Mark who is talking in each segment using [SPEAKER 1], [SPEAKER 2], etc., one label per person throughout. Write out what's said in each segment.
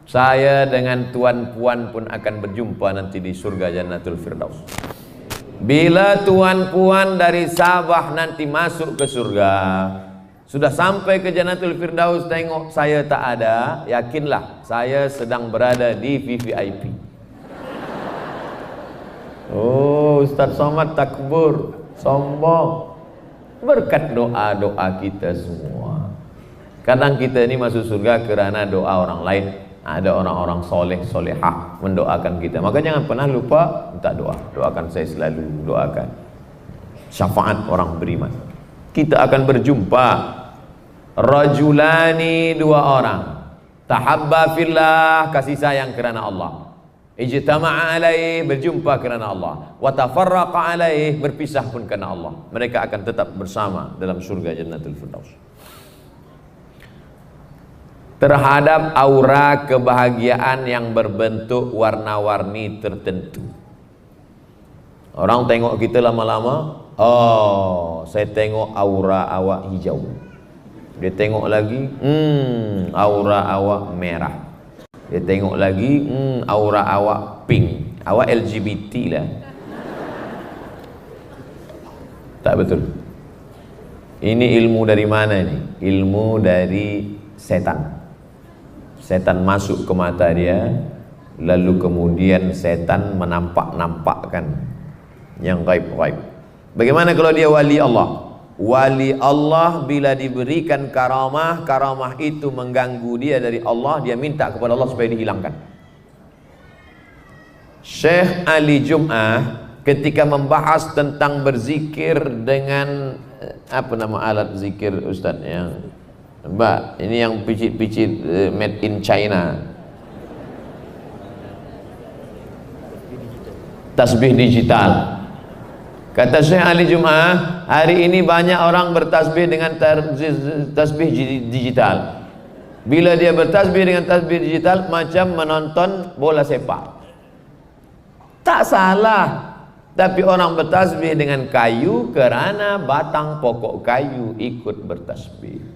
[SPEAKER 1] Saya dengan tuan puan pun akan berjumpa nanti di surga Jannatul Firdaus. Bila tuan puan dari Sabah nanti masuk ke surga, sudah sampai ke Jannatul Firdaus, tengok saya tak ada, yakinlah saya sedang berada di VVIP. Oh, Ustaz Somad takbur, sombong. Berkat doa-doa kita semua. Kadang kita ini masuk surga kerana doa orang lain. Ada orang-orang soleh, solehah mendoakan kita. Maka jangan pernah lupa minta doa. Doakan saya selalu, doakan syafaat orang beriman. Kita akan berjumpa rajulani, dua orang, tahabba fillah, kasih sayang kerana Allah, ijtama'a alaih, berjumpa kerana Allah, wa tafarraqa alaih, berpisah pun kerana Allah. Mereka akan tetap bersama dalam surga Jannatul Firdaus. Terhadap aura kebahagiaan yang berbentuk warna-warni tertentu. Orang tengok kita lama-lama, oh, saya tengok aura awak hijau. Dia tengok lagi, aura awak merah. Dia tengok lagi, aura awak pink. Awak LGBT lah. Tak betul. Ini ilmu dari mana ini? Ilmu dari setan. Setan masuk ke mata dia, lalu kemudian setan menampak-nampakkan yang gaib-gaib. Bagaimana kalau dia wali Allah? Wali Allah bila diberikan karamah, karamah itu mengganggu dia dari Allah, dia minta kepada Allah supaya dihilangkan. Syekh Ali Jum'ah ketika membahas tentang berzikir dengan apa nama alat zikir Ustaz yang Mbak, ini yang picit-picit made in China, tasbih digital. Kata Syekh Ali Jum'ah, hari ini banyak orang bertasbih dengan tasbih digital. Bila dia bertasbih dengan tasbih digital, macam menonton bola sepak. Tak salah, tapi orang bertasbih dengan kayu kerana batang pokok kayu ikut bertasbih.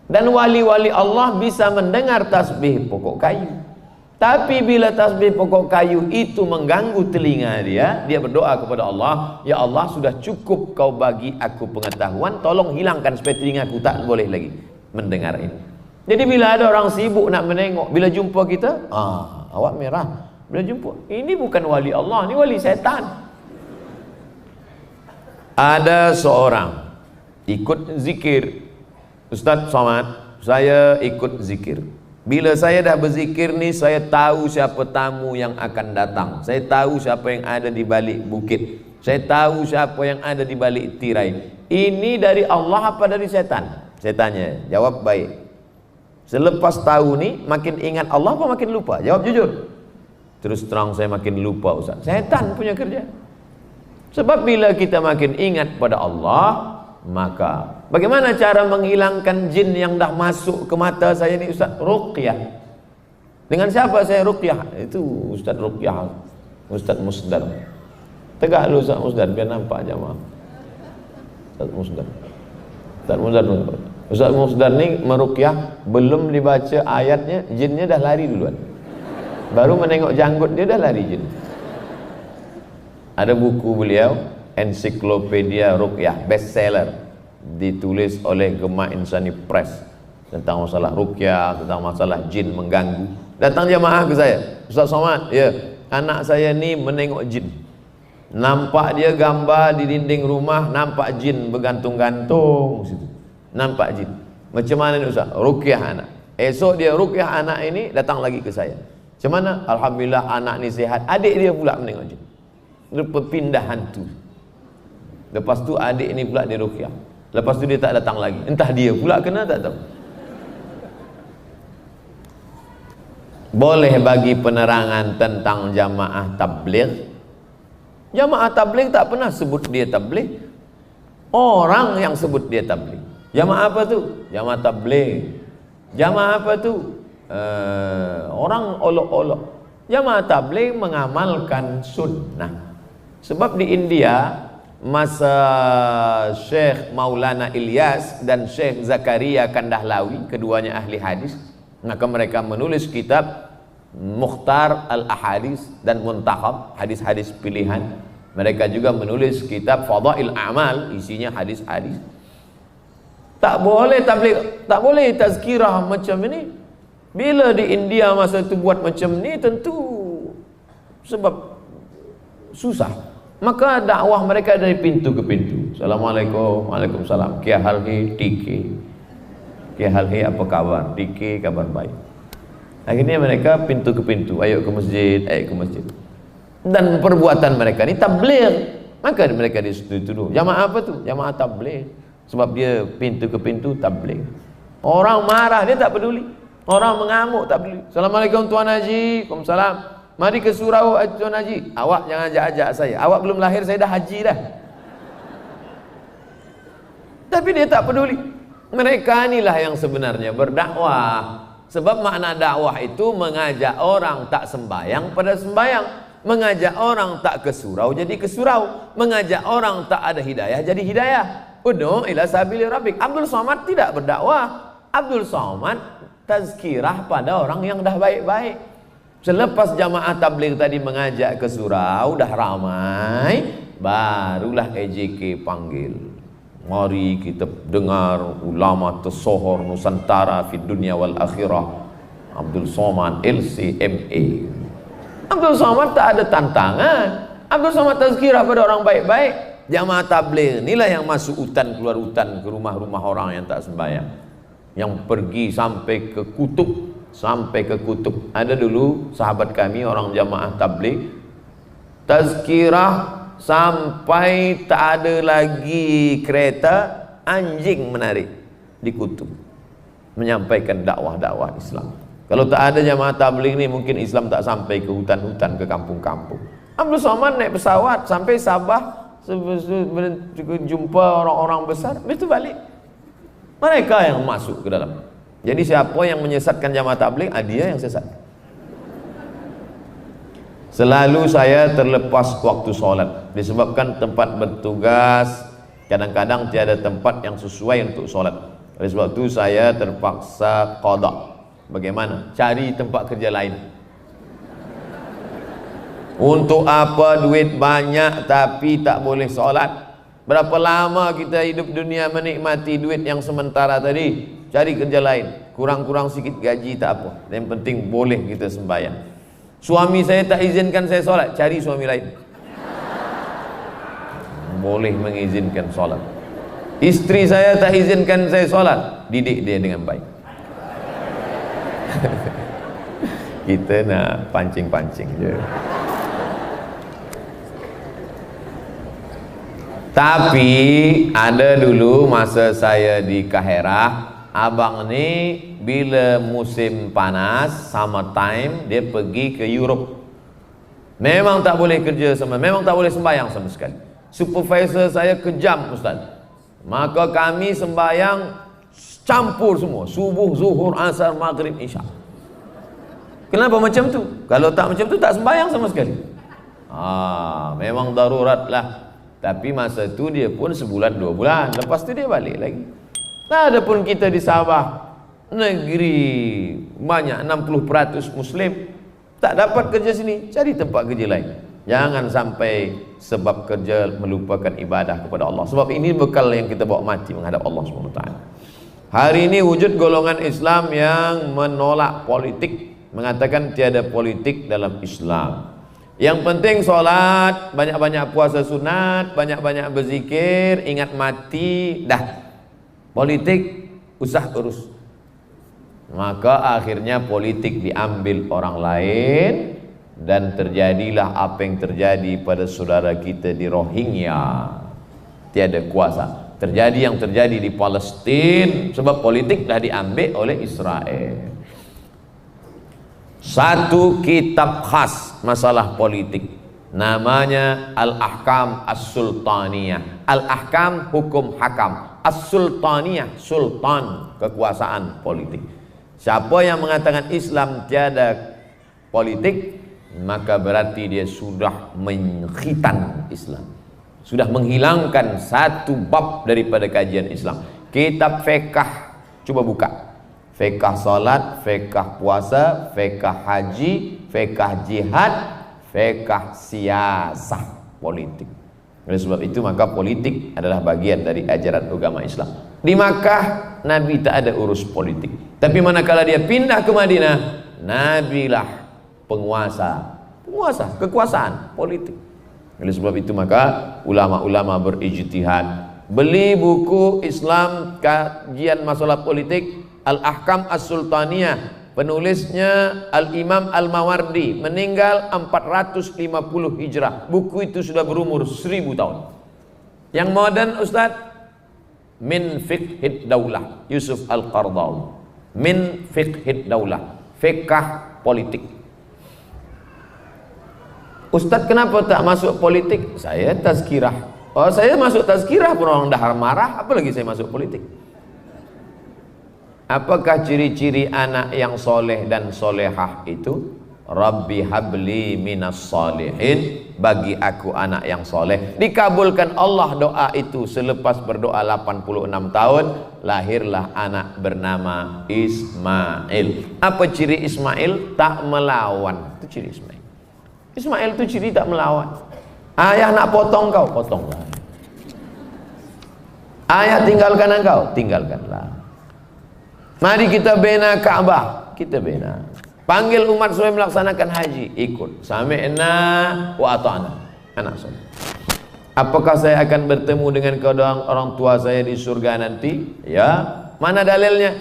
[SPEAKER 1] Dan wali-wali Allah bisa mendengar tasbih pokok kayu. Tapi bila tasbih pokok kayu itu mengganggu telinga dia, dia berdoa kepada Allah, ya Allah, sudah cukup kau bagi aku pengetahuan, tolong hilangkan supaya telingaku tak boleh lagi mendengar ini. Jadi bila ada orang sibuk nak menengok, bila jumpa kita, awak merah. Bila jumpa, ini bukan wali Allah, ini wali setan. Ada seorang ikut zikir, Ustaz Somad, saya ikut zikir. Bila saya dah berzikir ni, saya tahu siapa tamu yang akan datang. Saya tahu siapa yang ada di balik bukit. Saya tahu siapa yang ada di balik tirai. Ini dari Allah apa dari setan? Saya tanya, jawab baik. Selepas tahu ni, makin ingat Allah apa makin lupa? Jawab jujur. Terus terang saya makin lupa, Ustaz. Setan punya kerja. Sebab bila kita makin ingat pada Allah, maka bagaimana cara menghilangkan jin yang dah masuk ke mata saya ni, Ustaz? Ruqyah. Dengan siapa saya ruqyah? Itu Ustaz ruqyah, Ustaz Musdar. Tegak lu Ustaz Musdar biar nampak jamaah. Ustaz Musdar. Ustaz Musdar. Ustaz Musdar ni meruqyah, belum dibaca ayatnya, jinnya dah lari duluan. Baru menengok janggut dia dah lari jin. Ada buku beliau, Ensiklopedia Ruqyah, bestseller, ditulis oleh Gema Insani Press, tentang masalah ruqyah, tentang masalah jin mengganggu. Datang jamaah ke saya, Ustaz Somad, ya, anak saya ni menengok jin. Nampak dia gambar di dinding rumah, nampak jin bergantung-gantung situ. Nampak jin. Macam mana ni Ustaz? Ruqyah anak. Esok dia ruqyah anak ini, datang lagi ke saya. Macam mana? Alhamdulillah anak ni sihat. Adik dia pula menengok jin. Berpindah hantu. Lepas tu adik ni pula dia ruqyah. Lepas tu dia tak datang lagi. Entah dia pula kena tak tahu. Boleh bagi penerangan tentang jamaah tabligh? Jamaah tabligh tak pernah sebut dia tabligh. Orang yang sebut dia tabligh. Jamaah apa tu? Jamaah tabligh. Jamaah apa tu? Orang olok-olok. Jamaah tabligh mengamalkan sunnah. Sebab di India, masa Syekh Maulana Ilyas dan Syekh Zakaria Kandahlawi, keduanya ahli hadis, Maka mereka menulis kitab Mukhtar al-Ahadis dan Muntakhab, hadis-hadis pilihan. Mereka juga menulis kitab Fadail A'mal, isinya hadis-hadis. Tak boleh tabligh, tak boleh tazkirah macam ini. Bila di India masa itu buat macam ni, tentu sebab susah. Maka dakwah mereka dari pintu ke pintu. Assalamualaikum, waalaikumsalam. Kya hal hai, tiki. Kya hal hai, apa kabar? Tiki, kabar baik. Akhirnya mereka pintu ke pintu, ayo ke masjid, ayo ke masjid. Dan perbuatan mereka ni tabligh. Maka mereka dituduh, jamaah apa tu? Jamaah tabligh. Sebab dia pintu ke pintu tabligh. Orang marah, dia tak peduli. Orang mengamuk, tak peduli. Assalamualaikum Tuan Haji. Waalaikumsalam. Mari ke surau Tuan Haji. Awak jangan ajak-ajak saya. Awak belum lahir, saya dah haji dah. Tapi dia tak peduli. Mereka inilah yang sebenarnya berdakwah. Sebab makna dakwah itu mengajak orang tak sembayang pada sembayang, mengajak orang tak ke surau jadi ke surau, mengajak orang tak ada hidayah jadi hidayah. Ud'u ila sabili rabbik. Abdul Somad tidak berdakwah. Abdul Somad tazkirah pada orang yang dah baik-baik. Selepas jamaah tabligh tadi mengajak ke surau, dah ramai, barulah EJK panggil. Mari kita dengar ulama tersohor Nusantara fi dunia wal akhirah, Abdul Somad LCMA. Abdul Somad tak ada tantangan. Abdul Somad tazkirah pada orang baik-baik. Jamaah tabligh inilah yang masuk hutan keluar hutan ke rumah-rumah orang yang tak sembahyang, yang pergi sampai ke kutub, sampai ke kutub. Ada dulu sahabat kami orang jamaah tabligh tazkirah sampai tak ada lagi kereta, anjing menarik di kutub menyampaikan dakwah-dakwah Islam. Kalau tak ada jamaah tabligh ni, mungkin Islam tak sampai ke hutan-hutan, ke kampung-kampung. Abdul Somad naik pesawat sampai Sabah, jumpa orang-orang besar, itu balik. Mereka yang masuk ke dalam. Jadi siapa yang menyesatkan jamaah tabligh, dia yang sesat. Selalu saya terlepas waktu solat disebabkan tempat bertugas kadang-kadang tiada tempat yang sesuai untuk solat. Oleh sebab itu saya terpaksa qada. Bagaimana? Cari tempat kerja lain. Untuk apa duit banyak tapi tak boleh solat? Berapa lama kita hidup dunia menikmati duit yang sementara tadi? Cari kerja lain. Kurang-kurang sikit gaji tak apa. Yang penting boleh kita sembahyang. Suami saya tak izinkan saya solat, cari suami lain. Boleh mengizinkan solat. Istri saya tak izinkan saya solat, didik dia dengan baik. Kita nak pancing-pancing je. Tapi ada dulu masa saya di Kaherah, abang ni bila musim panas, summertime, dia pergi ke Europe. Memang tak boleh kerja sama, memang tak boleh sembahyang sama sekali. Supervisor saya kejam, Ustaz. Maka kami sembahyang campur semua, subuh, zuhur, asar, maghrib, isya. Kenapa macam tu? Kalau tak macam tu tak sembahyang sama sekali. Memang darurat lah. Tapi masa tu dia pun sebulan 2 bulan, lepas tu dia balik lagi. Nah, adapun kita di Sabah, negeri banyak 60% Muslim, tak dapat kerja sini, cari tempat kerja lain. Jangan sampai sebab kerja melupakan ibadah kepada Allah. Sebab ini bekal yang kita bawa mati menghadap Allah SWT. Hari ini wujud golongan Islam yang menolak politik, mengatakan tiada politik dalam Islam. Yang penting solat, banyak-banyak puasa sunat, banyak-banyak berzikir, ingat mati, dah. Politik usah urus. Maka akhirnya politik diambil orang lain, dan terjadilah apa yang terjadi pada saudara kita di Rohingya. Tiada kuasa. Terjadi yang terjadi di Palestin sebab politik dah diambil oleh Israel. Satu kitab khas masalah politik, namanya Al-Ahkam As-Sultaniyah. Al-Ahkam hukum hakam, As-Sultaniyah sultan, kekuasaan politik. Siapa yang mengatakan Islam tiada politik, maka berarti dia sudah mengkhitan Islam, sudah menghilangkan satu bab daripada kajian Islam. Kitab fiqh, coba buka Fiqh salat, fiqh puasa, fiqh haji, fiqh jihad, fiqh siasah, politik. Oleh sebab itu maka politik adalah bagian dari ajaran agama Islam. Di Makkah Nabi tak ada urus politik. Tapi manakala dia pindah ke Madinah, Nabi lah penguasa, kekuasaan politik. Oleh sebab itu maka ulama-ulama berijtihad. Beli buku Islam kajian masalah politik, Al-Ahkam As-Sultaniyah, penulisnya Al-Imam Al-Mawardi, meninggal 450 Hijrah. Buku itu sudah berumur 1000 tahun. Yang modern Ustaz, Min Fiqhid Daulah, Yusuf Al-Qardawi. Min Fiqhid Daulah, fiqh politik. Ustaz kenapa tak masuk politik? Saya tazkirah. Oh, saya masuk tazkirah pun orang dah marah, apalagi saya masuk politik. Apakah ciri-ciri anak yang soleh dan solehah itu? Rabbi habli minas solihin, bagi aku anak yang soleh. Dikabulkan Allah doa itu. Selepas berdoa 86 tahun, lahirlah anak bernama Ismail. Apa ciri Ismail? Tak melawan. Itu ciri Ismail. Ismail itu ciri tak melawan. Ayah nak potong kau, potonglah. Ayah tinggalkan engkau, tinggalkanlah. Mari kita bina Ka'bah, kita bina. Panggil umat supaya melaksanakan haji, ikut. Sami'na wa ata'na. Anak saya. Apakah saya akan bertemu dengan kedua orang tua saya di surga nanti? Ya. Mana dalilnya?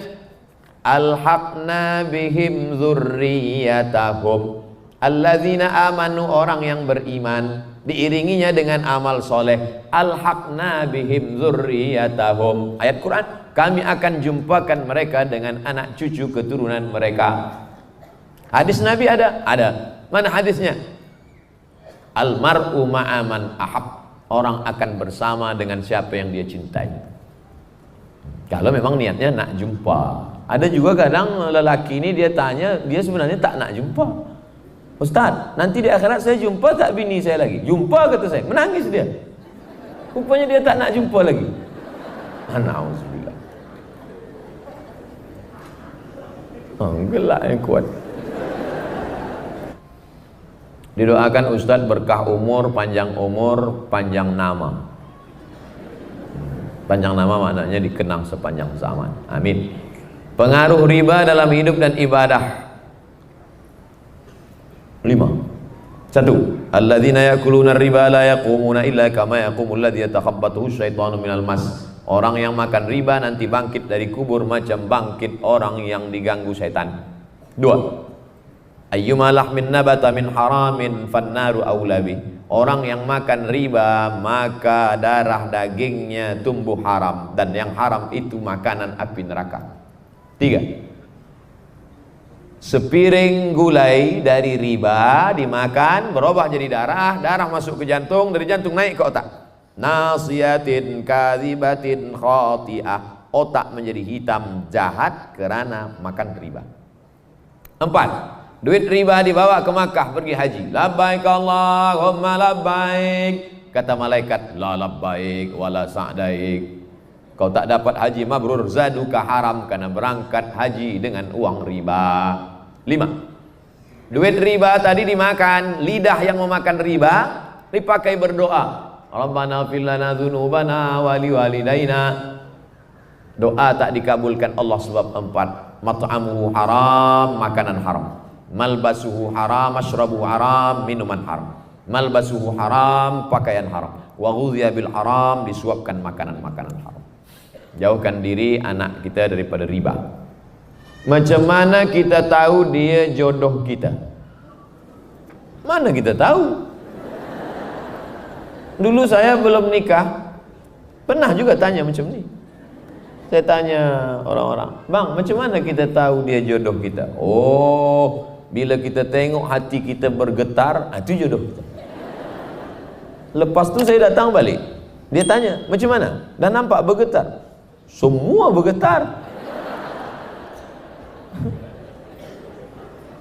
[SPEAKER 1] Alhaqna bihim dzurriyyatahum alladzina amanu, orang yang beriman diiringinya dengan amal soleh. Alhaqna bihim dzurriyyatahum, ayat Quran. Kami akan jumpakan mereka dengan anak cucu keturunan mereka. Hadis Nabi ada? Ada. Mana hadisnya? Almar'u ma'aman ahab, orang akan bersama dengan siapa yang dia cintai. Kalau memang niatnya nak jumpa. Ada juga kadang lelaki ini dia tanya, dia sebenarnya tak nak jumpa. Ustaz, nanti di akhirat saya jumpa tak bini saya lagi? Jumpa kata saya, menangis dia. Rupanya dia tak nak jumpa lagi. Na'udzubillah. Gelak yang kuat. Didoakan Ustaz berkah umur, panjang nama. Panjang nama maknanya dikenang sepanjang zaman. Amin. Pengaruh riba dalam hidup dan ibadah. 5. 1. Alladzina yakuluna riba la yaqumuna illa kama yaqumul ladzi yatakhabbathu syaitanu minal mas. Orang yang makan riba nanti bangkit dari kubur macam bangkit orang yang diganggu setan. 2. Ayyuma lahmin nabata min haramin fannaru aulabi. Orang yang makan riba maka darah dagingnya tumbuh haram, dan yang haram itu makanan api neraka. 3. Sepiring gulai dari riba dimakan berubah jadi darah, darah masuk ke jantung, dari jantung naik ke otak. Nasiyatin kadhibatin khati'ah, otak menjadi hitam jahat karena makan riba. 4. Duit riba dibawa ke Makkah pergi haji. Labbaik Allahumma labbaik. Kata malaikat, la labbaik wala sa'daik. Kau tak dapat haji mabrur, zaduka haram, karena berangkat haji dengan uang riba. 5. Duit riba tadi dimakan, lidah yang memakan riba dipakai berdoa. Rabbana fil lana dzunubana wa liwalidayna. Doa tak dikabulkan Allah sebab 4. Mat'amuhu haram, makanan haram. Malbasuhu haram, mashrabuhu haram, minuman haram. Malbasuhu haram, pakaian haram. Wa ghudhiya bil haram, disuapkan makanan-makanan haram. Jauhkan diri anak kita daripada riba. Macam mana kita tahu dia jodoh kita? Mana kita tahu? Dulu saya belum nikah, pernah juga tanya macam ni. Saya tanya orang-orang, bang, macam mana kita tahu dia jodoh kita? Oh, bila kita tengok hati kita bergetar, itu jodoh kita. Lepas tu saya datang balik, dia tanya, macam mana? Dah nampak bergetar? Semua bergetar.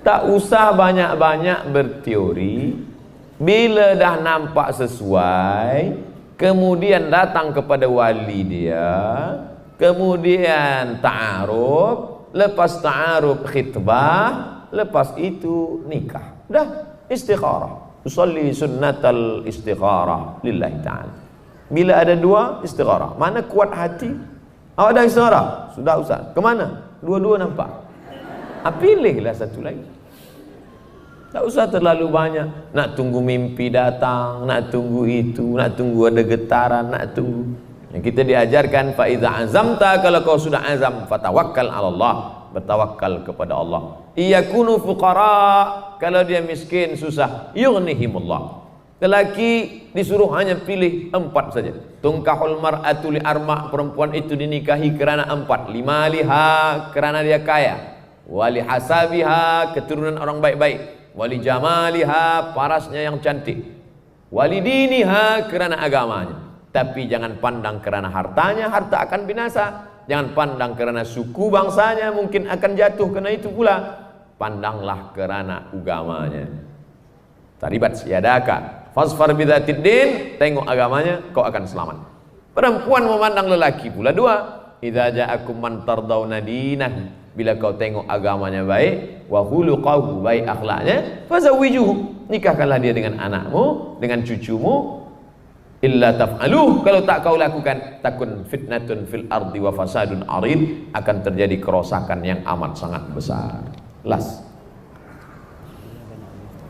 [SPEAKER 1] Tak usah banyak-banyak berteori. Bila dah nampak sesuai, kemudian datang kepada wali dia, kemudian ta'aruf, lepas ta'aruf khitbah, lepas itu nikah. Udah istikharah. Usalli sunnatal istikharah lillahi ta'ala. Bila ada dua, istikharah. Mana kuat hati? Awak dah istikharah? Sudah Ustaz. Kemana? Dua-dua nampak. Pilihlah satu lagi. Tak usah terlalu banyak nak tunggu mimpi datang, nak tunggu itu, nak tunggu ada getaran, nak tunggu. Yang kita diajarkan fa iza azamta, kalau kau sudah azam, fatawakkal 'ala Allah, bertawakal kepada Allah. Iyakunu fuqara, kalau dia miskin susah, yughnihimullah. Lelaki disuruh hanya pilih 4 saja. Tungkahul mar'atu li arma', perempuan itu dinikahi kerana 4. Limaliha, kerana dia kaya. Wali hasabiha, keturunan orang baik-baik. Wali jamaliha, parasnya yang cantik. Wali diniha, kerana agamanya. Tapi jangan pandang kerana hartanya, harta akan binasa. Jangan pandang kerana suku bangsanya, mungkin akan jatuh kena itu pula. Pandanglah kerana agamanya. Taribat siadaka fasfar bidzatid din, tengok agamanya, kau akan selamat. Perempuan memandang lelaki pula dua. Idza ja'akum man tardawna dinahu, bila kau tengok agamanya baik, wa khuluquhu, baik akhlaknya, fazawwijuhu, nikahkanlah dia dengan anakmu, dengan cucumu. Illa taf'aluh, kalau tak kau lakukan, takun fitnatun fil ardi wa fasadun arid, akan terjadi kerosakan yang amat sangat besar. Las.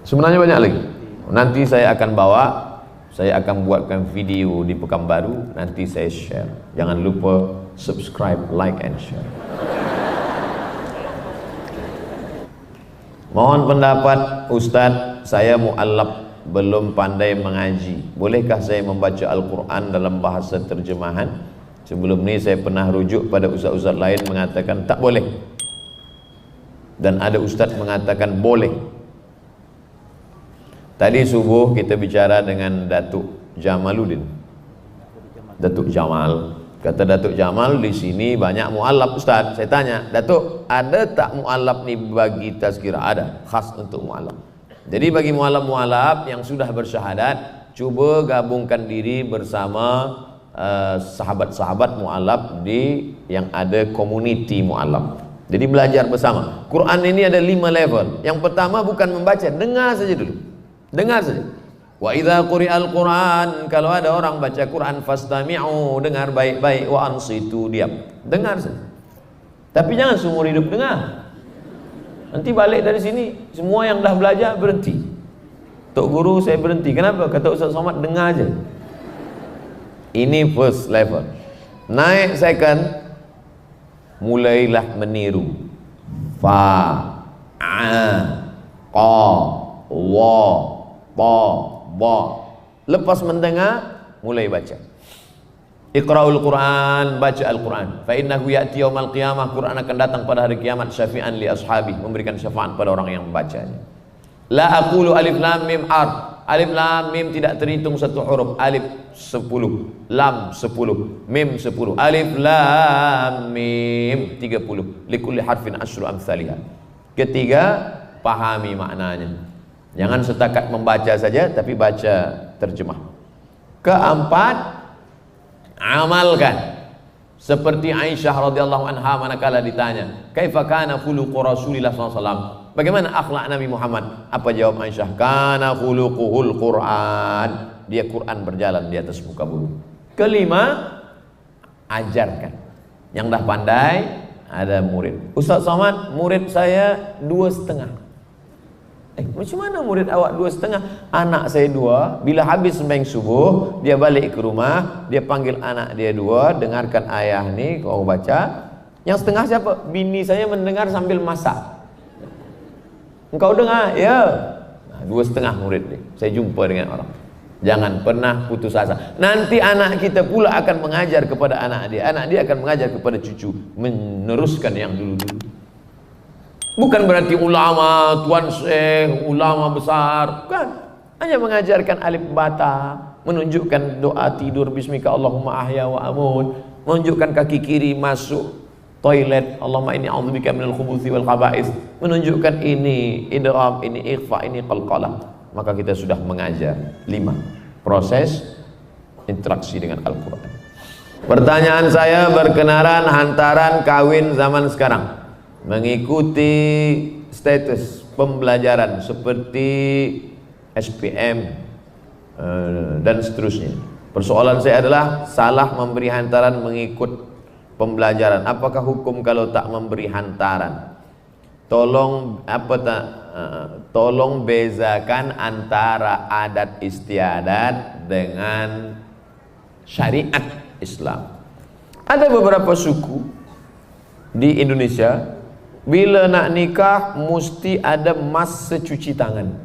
[SPEAKER 1] Sebenarnya banyak lagi. Nanti saya akan bawa, saya akan buatkan video di Pekanbaru, nanti saya share. Jangan lupa subscribe, like and share. Mohon pendapat Ustadz, saya mu'allaf, belum pandai mengaji. Bolehkah saya membaca Al-Quran dalam bahasa terjemahan? Sebelum ini saya pernah rujuk pada ustaz-ustaz lain mengatakan tak boleh. Dan ada ustaz mengatakan boleh. Tadi subuh kita bicara dengan Datuk Jamaluddin. Datuk Jamal. Kata Datuk Jamal, di sini banyak mu'allaf Ustaz. Saya tanya, Datuk, ada tak mu'allaf ni bagi tazkirah? Ada, khas untuk mu'allaf. Jadi bagi mu'allaf yang sudah bersyahadat, cuba gabungkan diri bersama sahabat-sahabat mu'allaf di yang ada community mu'allaf. Jadi belajar bersama. Quran ini ada 5 level. Yang pertama bukan membaca, dengar saja dulu. Dengar saja. Wa idza quri'al Quran, kalau ada orang baca Quran, fastami'u, dengar baik-baik, wa ansitu, diam. Dengar saja. Tapi jangan seumur hidup dengar. Nanti balik dari sini, semua yang dah belajar berhenti. Tok guru saya berhenti. Kenapa? Kata Ustaz Somad, dengar aja. Ini first level. Naik second, mulailah meniru. Fa, a, qa, wa, ba, ba. Lepas mendengar, mulai baca. Iqra'ul Quran, baca Al-Quran. Fa innahu ya'ti yaumal qiyamah, Quran akan datang pada hari kiamat syafi'an li ashabi, memberikan syafaat pada orang yang membacanya. La aqulu alif lam mim ar. Alif lam mim tidak terhitung satu huruf. Alif 10, lam 10, mim 10. Alif lam mim 30. Likulli harfin asyru amsalihah. Ketiga, pahami maknanya. Jangan setakat membaca saja, tapi baca terjemah. Keempat, amalkan. Seperti Aisyah radhiyallahu anha manakala ditanya, "Kaifa kana khuluqu Rasulillah sallallahu alaihi wasallam?" Bagaimana akhlak Nabi Muhammad? Apa jawab Aisyah? Kana khuluquhul Quran. Dia Quran berjalan di atas muka bumi. Kelima, ajarkan. Yang dah pandai, ada murid. Ustaz Somad, murid saya 2,5. Macam mana murid awak 2,5? Anak saya 2. Bila habis sembahyang subuh, dia balik ke rumah, dia panggil anak dia 2, dengarkan ayah ni, kau baca. Yang setengah siapa? Bini saya mendengar sambil masak. Engkau dengar? Ya. 2,5 murid ni. Saya jumpa dengan orang. Jangan pernah putus asa. Nanti anak kita pula akan mengajar kepada anak dia. Anak dia akan mengajar kepada cucu. Meneruskan yang dulu-dulu. Bukan berarti ulama, tuan syekh, ulama besar. Bukan. Hanya mengajarkan alif bata, menunjukkan doa tidur bismika Allahumma ahya wa amun, menunjukkan kaki kiri masuk toilet, Allahumma inni a'udzubika minal khubuthi wal khaba'ith, menunjukkan ini idgham, ini ikhfa, ini qalqalah. Maka kita sudah mengajar. 5. Proses interaksi dengan Al-Quran. Pertanyaan saya berkenalan hantaran kawin zaman sekarang. mengikuti status pembelajaran seperti SPM dan seterusnya. Persoalan saya adalah salah memberi hantaran mengikut pembelajaran. Apakah hukum kalau tak memberi hantaran? Tolong bezakan antara adat istiadat dengan syariat Islam. Ada beberapa suku di Indonesia, bila nak nikah mesti ada mas secuci tangan.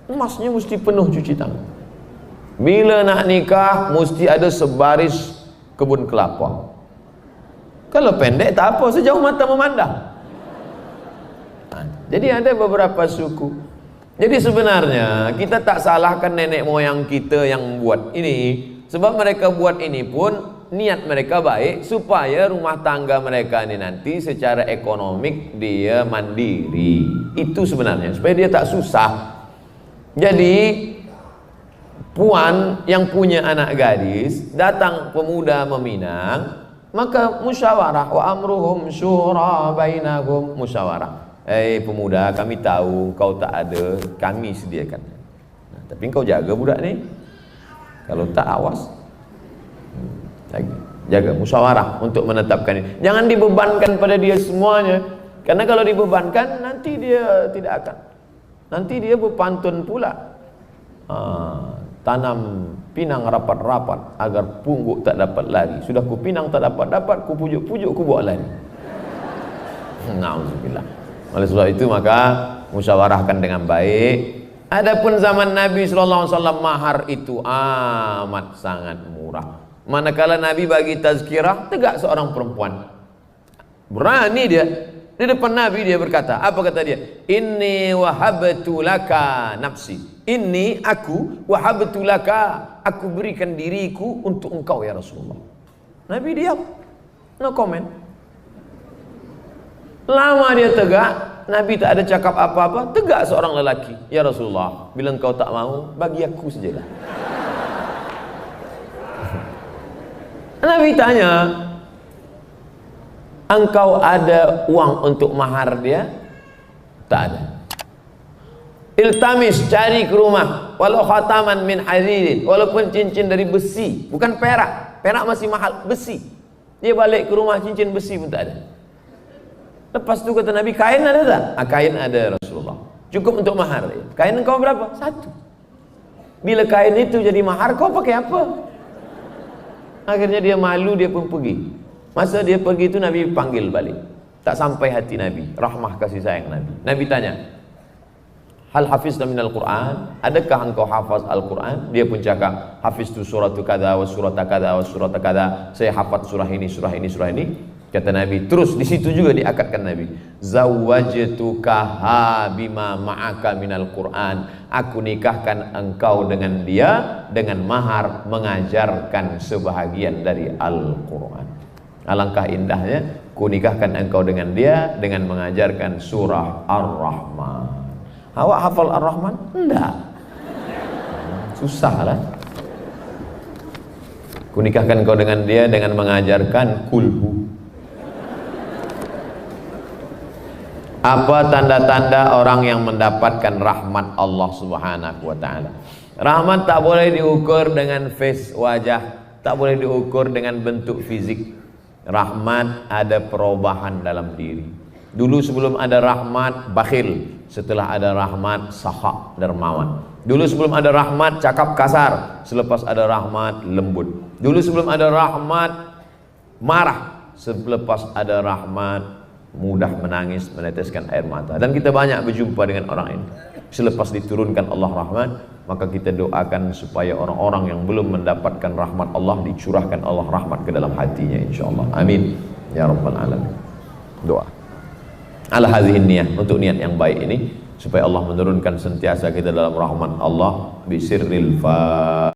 [SPEAKER 1] Emasnya mesti penuh cuci tangan. Bila nak nikah mesti ada sebaris kebun kelapa. Kalau pendek tak apa, sejauh mata memandang. Jadi ada beberapa suku. Jadi sebenarnya kita tak salahkan nenek moyang kita yang buat ini, sebab mereka buat ini pun niat mereka baik supaya rumah tangga mereka ini nanti secara ekonomik dia mandiri. Itu sebenarnya supaya dia tak susah. Jadi puan yang punya anak gadis, datang pemuda meminang, maka musyawarah, wa amruhum syura bainahum, musyawarah. Pemuda, kami tahu kau tak ada, kami sediakan. Tapi kau jaga budak ni, kalau tak awas. Jaga, musyawarah untuk menetapkan ini. Jangan dibebankan pada dia semuanya, karena kalau dibebankan nanti dia tidak akan. Nanti dia berpantun pula. Tanam pinang rapat-rapat agar pungguk tak dapat lari. Sudah ku pinang tak dapat-dapat, ku pujuk-pujuk ku bawa lari. Nauzubillah. Oleh sebab itu maka musyawarahkan dengan baik. Adapun zaman Nabi SAW, mahar itu amat sangat murah. Manakala Nabi bagi tazkirah, tegak seorang perempuan. Berani dia. Di depan Nabi dia berkata, apa kata dia? Inni wahabtu laka nafsi. Inni aku wahabtu laka, aku berikan diriku untuk engkau ya Rasulullah. Nabi diam, no comment. Lama dia tegak, Nabi tak ada cakap apa-apa. Tegak seorang lelaki, ya Rasulullah, bila engkau tak mau, bagi aku sajalah. Nabi tanya, engkau ada uang untuk mahar dia? Tak ada. Iltamis, cari ke rumah, walau khataman min hadirin, walaupun cincin dari besi, bukan perak. Perak masih mahal, besi. Dia balik ke rumah, cincin besi pun tak ada. Lepas tu kata Nabi, kain ada tak? Kain ada Rasulullah, cukup untuk mahar. Kain engkau berapa? 1. Bila kain itu jadi mahar, kau pakai apa? Akhirnya dia malu, dia pun pergi. Masa dia pergi itu Nabi panggil balik. Tak sampai hati Nabi, rahmah kasih sayang Nabi. Nabi tanya, hal hafizta minal Qur'an? Adakah engkau hafaz Al-Quran? Dia pun cakap, hafiztu suratu kada wa surata kada wa surata kada. Saya hafaz surah ini, surah ini, surah ini. Kata Nabi, terus di situ juga diakatkan Nabi, zawwajtukaha bima ma'aka minal Qur'an. Aku nikahkan engkau dengan dia dengan mahar mengajarkan sebahagian dari Al-Quran. Alangkah indahnya, ku nikahkan engkau dengan dia dengan mengajarkan surah Ar-Rahman. Awak hafal Ar-Rahman? Enggak. Susah lah. Ku nikahkan engkau dengan dia dengan mengajarkan kulhu. Apa tanda-tanda orang yang mendapatkan rahmat Allah Subhanahu wa ta'ala? Rahmat tak boleh diukur dengan face wajah, tak boleh diukur dengan bentuk fisik. Rahmat ada perubahan dalam diri. Dulu sebelum ada rahmat, bakhil. Setelah ada rahmat, sahak, dermawan. Dulu sebelum ada rahmat, cakap kasar. Selepas ada rahmat, lembut. Dulu sebelum ada rahmat, marah. Selepas ada rahmat, mudah menangis, meneteskan air mata. Dan kita banyak berjumpa dengan orang ini. Selepas diturunkan Allah rahmat, maka kita doakan supaya orang-orang yang belum mendapatkan rahmat Allah, dicurahkan Allah rahmat ke dalam hatinya, insyaAllah. Amin ya rabbal alamin. Doa ala hadhihin niyah, untuk niat yang baik ini, supaya Allah menurunkan sentiasa kita dalam rahmat Allah bisirril fa